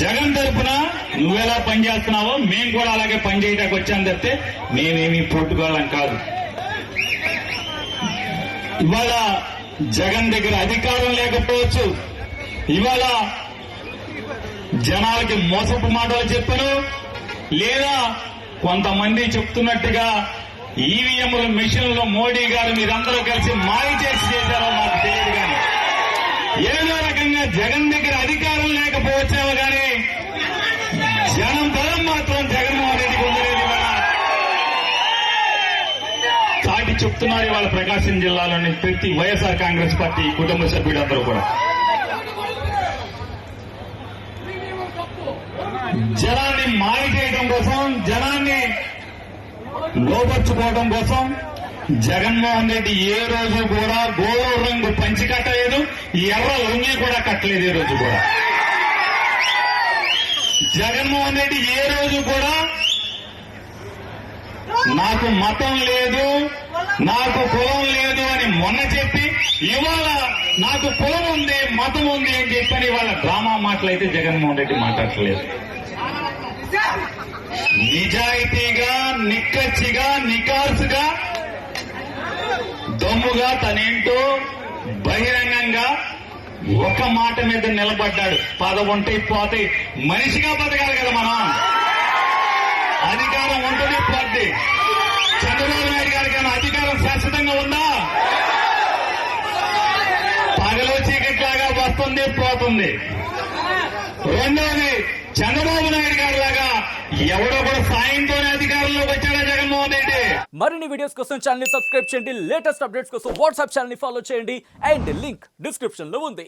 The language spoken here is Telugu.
జగన్ తరపున నువ్వెలా పనిచేస్తున్నావో మేము కూడా అలాగే పనిచేయడానికి వచ్చాను తప్పితే మేమేమీ పొట్టుకోవాలం కాదు. ఇవాళ జగన్ దగ్గర అధికారం లేకపోవచ్చు, ఇవాళ జనాలకి మోసపు మాటలు చెప్పను, లేదా కొంతమంది చెప్తున్నట్టుగా ఈవీఎంల మిషన్లో మోడీ గారు మీరందరూ కలిసి మాయ చేశారో మాకు తెలియదు. కానీ ఏదో రకంగా జగన్ దగ్గర అధికారం లేకపోవచ్చావు కానీ జనం బలం మాత్రం జగన్మోహన్ రెడ్డికి ఉండలేదు. చాటి చెప్తున్నారు ఇవాళ ప్రకాశం జిల్లాలోని ప్రతి వైఎస్ఆర్ కాంగ్రెస్ పార్టీ కుటుంబ సభ్యులందరూ కూడా జనాన్ని మాయ చేయడం కోసం, జనాన్ని లోపర్చుకోవడం కోసం జగన్మోహన్ రెడ్డి ఏ రోజు కూడా గోరు రంగు పంచి కట్టలేదు, ఎర్ర లుంగి కూడా కట్టలేదు. ఏ రోజు కూడా జగన్మోహన్ రెడ్డి ఏ రోజు కూడా నాకు మతం లేదు, నాకు కులం లేదు అని మొన్న చెప్పి ఇవాళ నాకు కులం ఉంది, మతం ఉంది అని చెప్పని ఇవాళ డ్రామా మాటలైతే జగన్మోహన్ రెడ్డి మాట్లాడలేదు. నిజాయితీగా, నిక్కచ్చిగా, నికార్సుగా, దమ్ముగా తనేంటో బహిరంగంగా ఒక మాట మీద నిలబడ్డాడు. పదవుంటే పోతే మనిషిగా బతకాలి కదా మనం. అధికారం ఉంటుంది పోతే. చంద్రబాబు నాయుడు గారికి అధికారం శాశ్వతంగా ఉందా? పగలు చీకట్లాగా వస్తుంది, పోతుంది. రెండోది, చంద్రబాబు నాయుడు గారి లాగా ఎవడో కూడా సాయంతోనే అధికారంలోకి వచ్చాడా జగన్మోహన్ రెడ్డి? మరిన్ని వీడియోస్ కోసం ఛానల్ ని సబ్స్క్రైబ్ చేయండి, లేటెస్ట్ అప్డేట్స్ కోసం వాట్సాప్ ఛానల్ ని ఫాలో చేయండి, అండ్ లింక్ డిస్క్రిప్షన్ లో ఉంది.